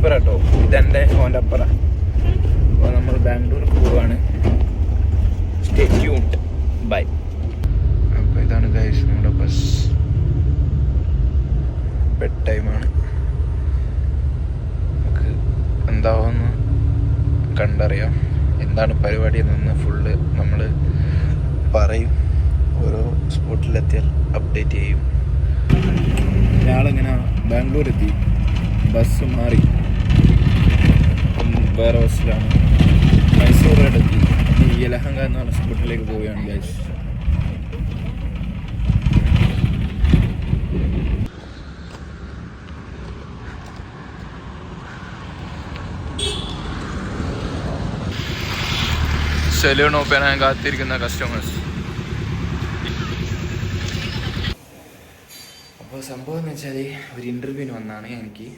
ഇപ്പറ കേട്ടോ, ഇതെൻ്റെ ഫോൻ്റെ അപ്പറ. അപ്പോൾ നമ്മൾ ബാംഗ്ലൂർ പോവാണ്. Stay tuned, bye. അപ്പോൾ ഇതാണ് ഗൈസ് നമ്മുടെ ബസ്. ബെഡ് ടൈമാണ്. നമുക്ക് എന്താവുമെന്ന് കണ്ടറിയാം. എന്താണ് പരിപാടി എന്നൊന്ന് ഫുള്ള് നമ്മൾ പറയും. ഓരോ സ്പോട്ടിലെത്തിയാൽ അപ്ഡേറ്റ് ചെയ്യും. ഞാളിങ്ങനെ ബാംഗ്ലൂർ എത്തി, ബസ് മാറി, വേറെ ബസ്സിലാണ്. മൈസൂർ റോഡെത്തി. ഈ യലഹങ്ക എന്ന് പറഞ്ഞ സ്പോട്ടിലേക്ക് പോവുകയാണ് ഗൈസ്. സലൂൺ ഓപ്പൺ ആകാൻ കാത്തിരിക്കുന്ന കസ്റ്റമേഴ്സ്. അപ്പോൾ സംഭവം എന്ന് വെച്ചാൽ ഒരു ഇൻ്റർവ്യൂവിന് വന്നാണ് എനിക്ക്.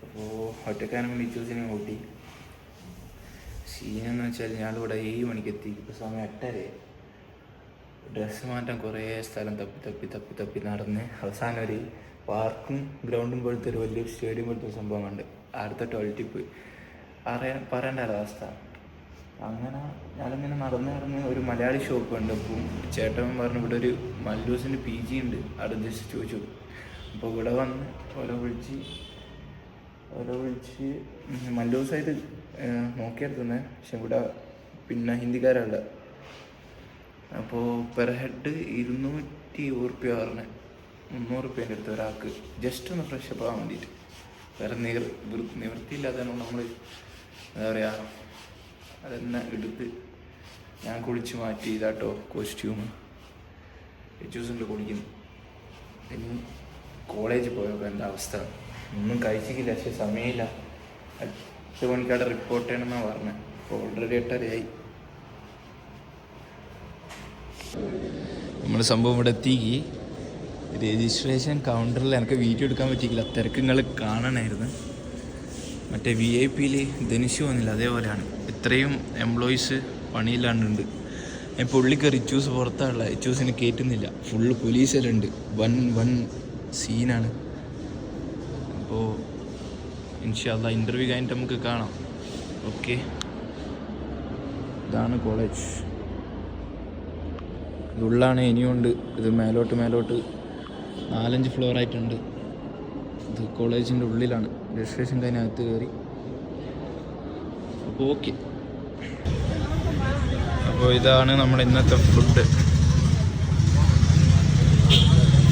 അപ്പോൾ ഒറ്റക്കാരൻ വിളിച്ചൂസിനെ കൂട്ടി. സീനെന്ന് വെച്ചാൽ ഞാനിവിടെ 7 മണിക്ക് എത്തി. ഇപ്പോൾ സമയം 8:30. ഡ്രസ്സ് മാറ്റാൻ കുറേ സ്ഥലം തപ്പി നടന്ന് അവസാനം ഒരു പാർക്കും ഗ്രൗണ്ടും പോലത്തെ ഒരു വലിയൊരു സ്റ്റേഡിയം പോലത്തെ സംഭവം കണ്ട് അടുത്ത ടോയ്ലറ്റിൽ പോയി. പറയേണ്ട അവസ്ഥ. അങ്ങനെ ഞാനിങ്ങനെ നടന്ന് ഒരു മലയാളി ഷോപ്പ് ഉണ്ട്. അപ്പോൾ ചേട്ടൻ പറഞ്ഞു ഇവിടെ ഒരു മല്ലൂസിൻ്റെ PG ഉണ്ട്, അവിടെ ജസ്റ്റ് ചോദിച്ചു. അപ്പോൾ ഇവിടെ വന്ന് ഓരോ വിളിച്ച് മല്ലൂസായിട്ട് നോക്കിയെടുത്തുന്നത്. പക്ഷെ ഇവിടെ പിന്നെ ഹിന്ദിക്കാരുള്ള. അപ്പോൾ പെർ ഹെഡ് 220 പറഞ്ഞ് 300 റുപ്യേൻ്റെ അടുത്ത് ഒരാൾക്ക് ജസ്റ്റ് ഒന്ന് ഫ്രഷ് അപ്പ് ആവാൻ വേണ്ടിയിട്ട്. വേറെ നിവൃത്തിയില്ലാത്തതാണ് നമ്മൾ എന്താ പറയുക, അതെന്നെ എടുത്ത് ഞാൻ കുളിച്ച് മാറ്റി ഇതാട്ടോ കോസ്റ്റ്യൂം. ജ്യൂസിൻ്റെ കുടിക്കുന്നു. ഇനി കോളേജിൽ പോയപ്പോൾ എന്താ അവസ്ഥ, ഒന്നും കഴിച്ചിട്ടില്ല. പക്ഷെ സമയമില്ല. 8 മണിക്കവിടെ റിപ്പോർട്ട് ചെയ്യണമെന്നാണ് പറഞ്ഞത്. അപ്പോൾ ഓൾറെഡി 8:30 നമ്മൾ സംഭവം ഇവിടെ എത്തിക്ക്. രജിസ്ട്രേഷൻ കൗണ്ടറിൽ എനിക്ക് വീഡിയോ എടുക്കാൻ പറ്റിയില്ല, തിരക്ക് നിങ്ങൾ കാണണമായിരുന്നു. മറ്റേ VIP ധനുഷ് വന്നില്ല, അതേപോലെയാണ്. ഇത്രയും എംപ്ലോയീസ് പണിയില്ലാണ്ടുണ്ട്. പുള്ളിക്ക് റിച്ചൂസ് പുറത്താണുള്ള, റിച്ചൂസിന് കയറ്റുന്നില്ല. ഫുള്ള് പോലീസെല്ലാം ഉണ്ട്. വൺ സീനാണ്. അപ്പോൾ ഇൻഷാ അല്ലാഹ് ഇൻ്റർവ്യൂ കഴിഞ്ഞിട്ട് നമുക്ക് കാണാം. ഓക്കെ, ഇതാണ് കോളേജ്. ഇതുള്ളാണ്. ഇനിയുണ്ട്. ഇത് മേലോട്ട് 4-5 ഫ്ലോറായിട്ടുണ്ട്. ഇത് കോളേജിൻ്റെ ഉള്ളിലാണ്. രജിസ്ട്രേഷൻ കഴിഞ്ഞകത്ത് കയറി. അപ്പോൾ ഓക്കെ. അപ്പോൾ ഇതാണ് നമ്മുടെ ഇന്നത്തെ ഫുഡ്.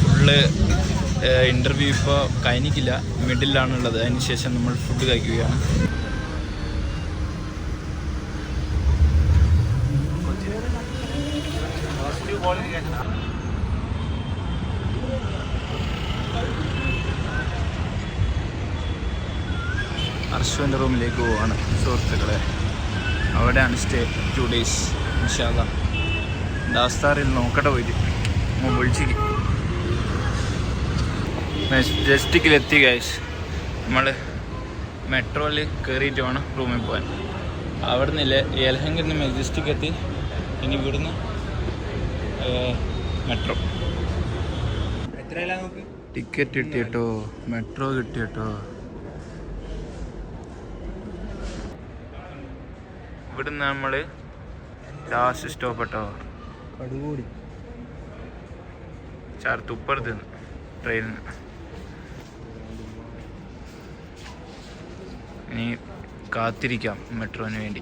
ഫുള്ള് ഇൻ്റർവ്യൂ ഇപ്പോൾ കഴിഞ്ഞിട്ടില്ല, മിഡിലാണുള്ളത്. അതിന് ശേഷം നമ്മൾ ഫുഡ് കഴിക്കുകയാണ്. അർഷുവിൻ്റെ റൂമിലേക്ക് പോവാണ് സുഹൃത്തുക്കളെ. അവിടെയാണ് സ്റ്റേ 2 days ഇൻഷാ അല്ലാഹ്. ദാസ്താറിൽ നോക്കട്ടെ പോയിട്ട് വിളിച്ചിട്ട് മെജസ്റ്റിക്കിലെത്തി ഗൈസ്. നമ്മൾ മെട്രോയിൽ കയറിയിട്ട് വേണം റൂമിൽ പോകാൻ. അവിടെ നിന്നില്ലേ യലഹങ്കിൽ നിന്ന് മെജസ്റ്റിക് എത്തി. ഇനി ഇവിടുന്ന് മെട്രോ. ടിക്കറ്റ് കിട്ടിയിട്ടോ, മെട്രോ കിട്ടിയിട്ടോ. ഇവിടുന്ന് നമ്മൾ ലാസ്റ്റ് സ്റ്റോപ്പ് കേട്ടോ തുപ്പറത്ത് ട്രെയിനിൽ നിന്ന്. ഇനി കാത്തിരിക്കാം മെട്രോന് വേണ്ടി.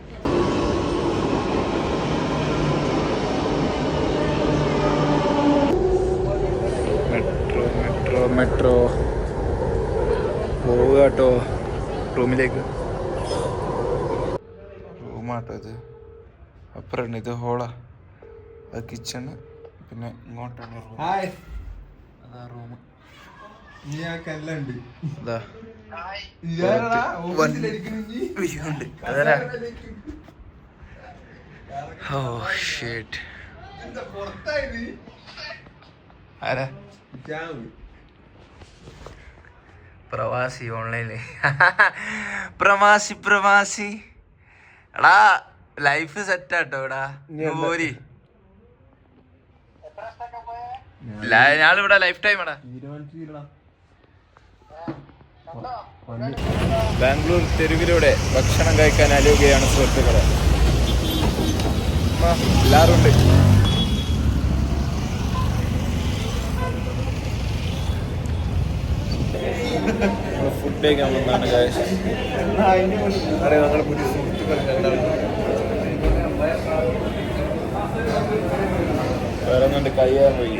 മെട്രോ പോവുക കേട്ടോ റൂമിലേക്ക്. റൂമാട്ടോ ഇത്. അപ്പുറമാണ് ഇത് ഹോളാ, അത് കിച്ചണ്. പിന്നെ ഇങ്ങോട്ടാണ് റൂം. അതാ റൂം. അതാ ഉണ്ട്. അതരാ. Oh shit. ആരാ പ്രവാസി ഓൺലൈനില്. പ്രവാസി എടാ ലൈഫ് സെറ്റാട്ടോ എടാ. പോരി ഞാനിവിടെ ലൈഫ് ടൈം എടാ. ബാംഗ്ലൂർ തെരുവിലൂടെ ഭക്ഷണം കഴിക്കാൻ അലയുകയാണ് സുഹൃത്തുക്കളെ. എല്ലാവരും ഉണ്ട്. ഫുഡ് കഴിക്കാൻ വന്നതാണ് ഗൈസ്. ഞങ്ങളുടെ പുതിയ സുഹൃത്തുക്കൾ വേറൊന്നുണ്ട് കയ്യാൻ പോയി.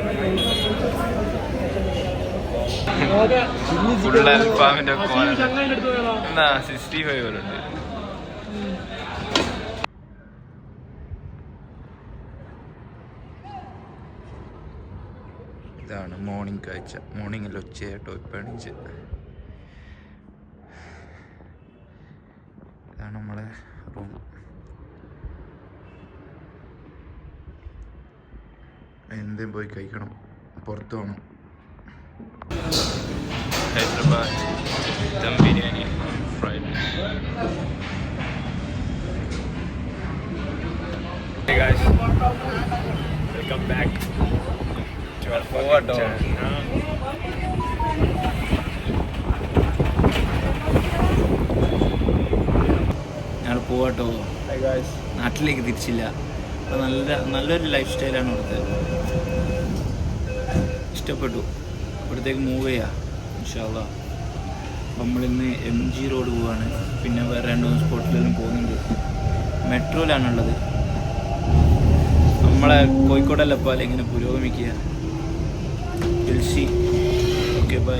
ഫുൾ അൽഫാമിന്റെ എന്നാ 65 വരുന്നുണ്ട്. ഇതാണ് മോർണിംഗ് കാഴ്ച. മോർണിംഗ് അല്ല, ഉച്ചയായിട്ടോ ഇപ്പം എണീച്ച്. ഇതാണ് നമ്മളെ റൂം. എന്തും പോയി കഴിക്കണം, പുറത്ത് പോകണം. Hyderabad dum biryani fried. Hey guys, welcome back to our photo. ഞങ്ങൾ പോവാട്ടോ. നാട്ടിലേക്ക് തിരിച്ചില്ല. അപ്പോൾ നല്ലൊരു ലൈഫ് സ്റ്റൈലാണ് ഇവിടുത്തെ. ഇഷ്ടപ്പെട്ടു. ഇവിടത്തേക്ക് മൂവ് ചെയ്യാം ഇൻഷാ അല്ലാഹ്. നമ്മളിന്ന് MG റോഡ് പോവാണ്. പിന്നെ വേറെ 2-3 സ്പോട്ടിലെല്ലാം പോകുന്നുണ്ട്. മെട്രോയിലാണുള്ളത്. നമ്മളെ കോഴിക്കോടല്ല പോലെ ഇങ്ങനെ പുരോഗമിക്കുക. Okay bye.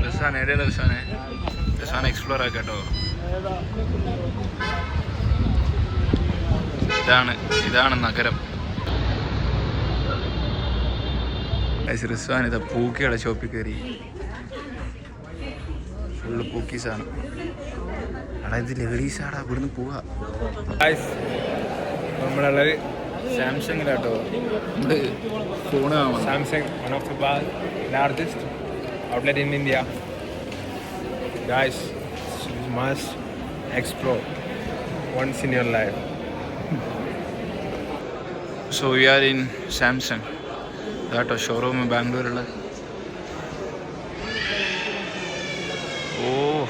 രസാണ്, എവിടെയുള്ള രസാണ് എക്സ്പ്ലോർ ആക്കാട്ടോ. ഇതാണ് നഗരം. റിസ്വാൻ ഇതാ പൂക്കിയുടെ ഷോപ്പിൽ കയറി. ഫുള്ള് പൂക്കീസാണ്. അവിടെ ഇത് ലേഡീസാടാ. ഇവിടുന്ന് പോവാ. നമ്മളുള്ളത് സാംസങ്ങിലാട്ടോ. നമ്മള് ഫോണ് കാണാം. Samsung one of the largest outlet in India. Guys, you must explore once in your life. So we are in Samsung. That a showroom in Bangalore. Oh.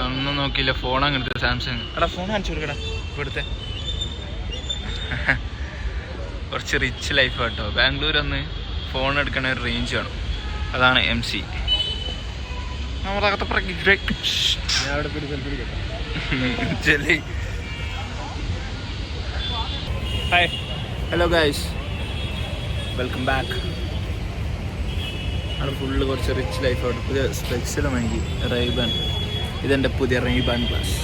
ഒന്നും നോക്കിയില്ല. ഫോൺ അങ്ങനത്തെ സാംസങ്. എടാ ഫോൺ കാണിച്ചു കൊടുക്കടാ ഇവിടുത്തെ. കുറച്ച് rich life കേട്ടോ. ബാംഗ്ലൂർ ഒന്ന് ഫോൺ എടുക്കണ ഒരു റേഞ്ച് വേണം. അതാണ് MC. Hi, hello guys, welcome back. അവിടെ ഫുള്ള് കുറച്ച് റിച്ച് ലൈഫ് ആണ്. പുതിയ സ്പെക്സിലും എനിക്ക് റൈബാൻ. ഇതെൻ്റെ പുതിയ റൈബാൻ ഗ്ലാസ്.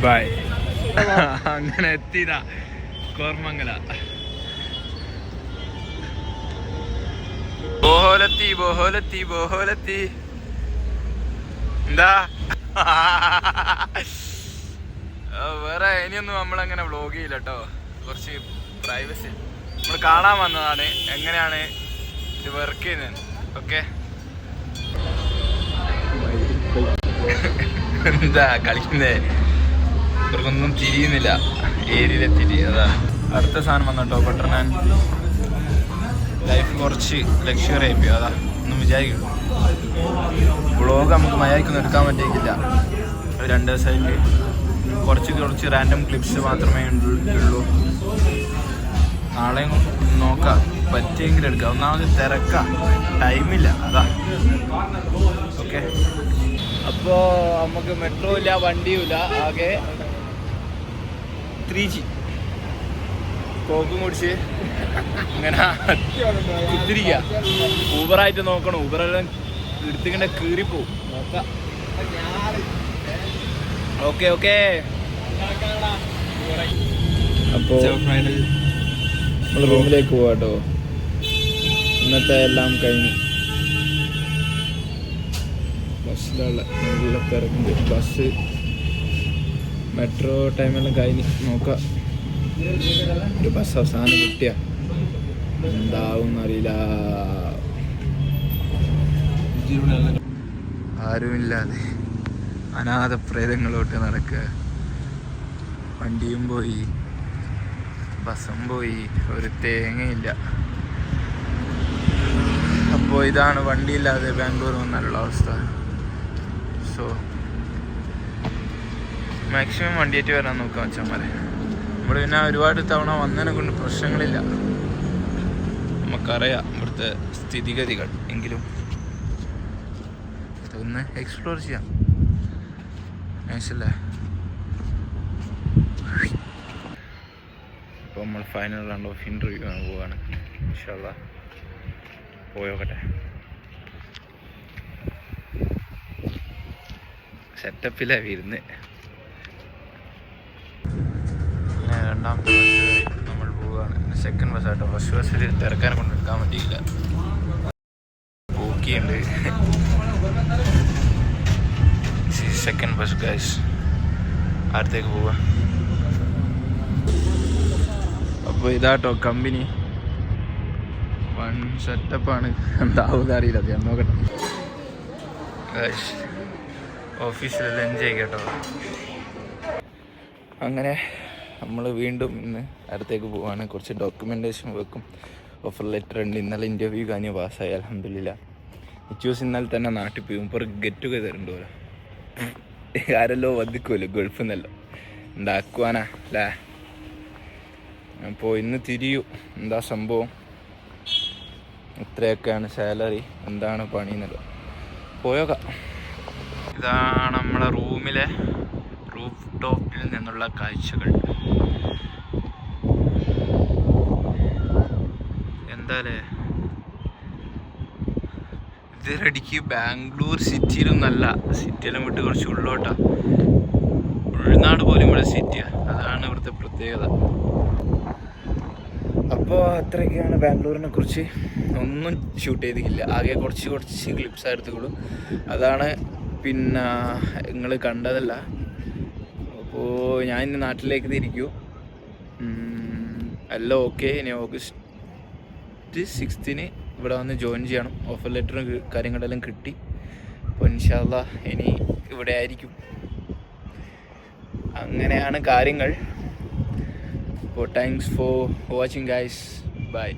ബൈ. അങ്ങനെ എത്തിയതാ കോർമംഗല. ബോഹോലെത്തി. എന്താ വേറെ ഇനിയൊന്നും നമ്മളങ്ങനെ വ്ളോഗ് ചെയ്യില്ല കേട്ടോ. കുറച്ച് പ്രൈവസി. നമ്മൾ കാണാൻ വന്നതാണ് എങ്ങനെയാണ് ഇത് വർക്ക് ചെയ്യുന്നത്. ഓക്കെ, എന്താ കളിക്കുന്നേ? ഇവർക്കൊന്നും തിരിയുന്നില്ല ഏരിയയിലെത്തിയിട്ട്. അതാ അടുത്ത സാധനം വന്നോ. ബട്ടർ നാൻ. ലൈഫ് കുറച്ച് ലക്ഷറി ആയിപ്പോയി. അതാ ഒന്നും വിചാരിക്കും. വ്ളോഗ് നമുക്ക് മര്യാദയ്ക്കൊന്നും എടുക്കാൻ പറ്റിയിട്ടില്ല. 2 ദിവസമായിട്ട് കുറച്ച് റാൻഡം ക്ലിപ്സ് മാത്രമേ ഉള്ളൂ. നാളെയും നോക്കാം, പറ്റിയെങ്കിലും എടുക്കാം. ഒന്നാമത് തിരക്കാം, ടൈമില്ല. അതാ ഓക്കെ. അപ്പോൾ നമുക്ക് മെട്രോ ഇല്ല, വണ്ടിയുമില്ല. ആകെ 3G കോക്കും കുടിച്ച് ഇങ്ങനെ കുത്തിരിക്കുക. ഊബറായിട്ട് നോക്കണം. ഊബറെല്ലാം എടുത്തിങ്ങനെ കീറിപ്പോവും. നോക്കാം. ഓക്കെ. അപ്പോൾ നമ്മൾ റൂമിലേക്ക് പോവാട്ടോ. ഇന്നത്തെ എല്ലാം കഴിഞ്ഞു. ബസ്സിലുള്ള നല്ല തിരക്കുണ്ട്. ബസ് മെട്രോ ടൈമെല്ലാം കഴിഞ്ഞ് നോക്കാം. ഒരു ബസ് അവസാനം കിട്ടിയ എന്താവും അറിയില്ല. ആരുമില്ലാതെ അനാഥപ്രേതങ്ങളോട്ട് നടക്കുക. വണ്ടിയും പോയി, ബസ്സും പോയി, ഒരു തേങ്ങയില്ല. അപ്പോൾ ഇതാണ് വണ്ടിയില്ലാതെ ബാംഗ്ലൂർ വന്നാലുള്ള അവസ്ഥ. സോ മാക്സിമം വണ്ടിയായിട്ട് വരാൻ നോക്കാം അച്ഛന്മാരെ. നമ്മൾ പിന്നെ ഒരുപാട് തവണ വന്നതിനെ കൊണ്ട് പ്രശ്നങ്ങളില്ല, നമുക്കറിയാം ഇവിടുത്തെ സ്ഥിതിഗതികൾ. എങ്കിലും ഇതൊന്ന് എക്സ്പ്ലോർ ചെയ്യാം, നൈസല്ലേ. അപ്പോൾ നമ്മൾ ഫൈനൽ റൗണ്ട് ഓഫ് ഇൻ്റർവ്യൂ പോവാണ്. ഇൻഷാ അല്ലാഹ് പോയോക്കട്ടെ. സെറ്റപ്പിലാണ് വരുന്നത്. പിന്നെ രണ്ടാമത്തെ ബസ് നമ്മൾ പോവുകയാണ്. സെക്കൻഡ് ബസ് ആട്ടോ. ഫസ്റ്റ് ബസ്സിൽ തിരക്കാനെ കൊണ്ട് എടുക്കാൻ പറ്റിയില്ല, ബുക്കിയുണ്ട്. സെക്കൻഡ് ബസ് ഗൈസ്, അടുത്തേക്ക് പോവുക. അപ്പോൾ ഇതാട്ടോ കമ്പനി, വൺ സെറ്റപ്പാണ്. എന്താവുന്ന അറിയില്ല, അത് ഞാൻ നോക്കട്ടെ. ഗൈസ് ഓഫീസിലെല്ലാം എൻജോയ് കേട്ടോ. അങ്ങനെ നമ്മൾ വീണ്ടും ഇന്ന് അടുത്തേക്ക് പോവാണ്. കുറച്ച് ഡോക്യുമെൻറ്റേഷൻ വെക്കും. ഓഫർ ലെറ്റർ ഉണ്ട്. ഇന്നലെ ഇൻ്റർവ്യൂ കഴിഞ്ഞ് പാസ്സായി അൽഹംദുലില്ലാ. ഇച്ചൂസ് ഇന്നലെ തന്നെ നാട്ടിൽ പോയി. ഇപ്പോൾ ഒരു ഗെറ്റ് ടുഗെദർ ഉണ്ട് പോലെ. ആരല്ലോ വധിക്കുമല്ലോ ഗൾഫിൽ നിന്നല്ലോ, എന്താക്കുവാനാ അല്ലേ. അപ്പോൾ ഇന്ന് തിരിയൂ, എന്താ സംഭവം, ഇത്രയൊക്കെയാണ് സാലറി, എന്താണ് പണി എന്നല്ലോ പോയോക്കാം. ഇതാണ് നമ്മളെ റൂമിലെ റൂഫ് ടോപ്പിൽ നിന്നുള്ള കാഴ്ചകൾ. എന്താല്ലേ ഇതിരടിക്ക് ബാംഗ്ലൂർ സിറ്റിയിലൊന്നല്ല, സിറ്റിയെല്ലാം വിട്ട് കുറച്ച് ഉള്ളോട്ടാ. ഉൾനാട് പോലും ഇവിടെ സിറ്റിയാണ്, അതാണ് ഇവിടുത്തെ പ്രത്യേകത. അപ്പോൾ അത്രയൊക്കെയാണ് ബാംഗ്ലൂരിനെ കുറിച്ച്. ഒന്നും ഷൂട്ട് ചെയ്തിട്ടില്ല, ആകെ കുറച്ച് ക്ലിപ്സ് എടുത്തുള്ളൂ. അതാണ് പിന്നെ നിങ്ങൾ കണ്ടതല്ല. അപ്പോൾ ഞാൻ ഇന്ന് നാട്ടിലേക്ക് തിരിക്കൂ. എല്ലാം ഓക്കെ. ഇനി ഓഗസ്റ്റ് 6 ഇവിടെ വന്ന് ജോയിൻ ചെയ്യണം. ഓഫർ ലെറ്ററും കാര്യങ്ങളെല്ലാം കിട്ടി. അപ്പോൾ ഇൻഷാ അല്ലാഹ് ഇനി ഇവിടെ ആയിരിക്കും. അങ്ങനെയാണ് കാര്യങ്ങൾ. അപ്പോൾ thanks for watching guys, by.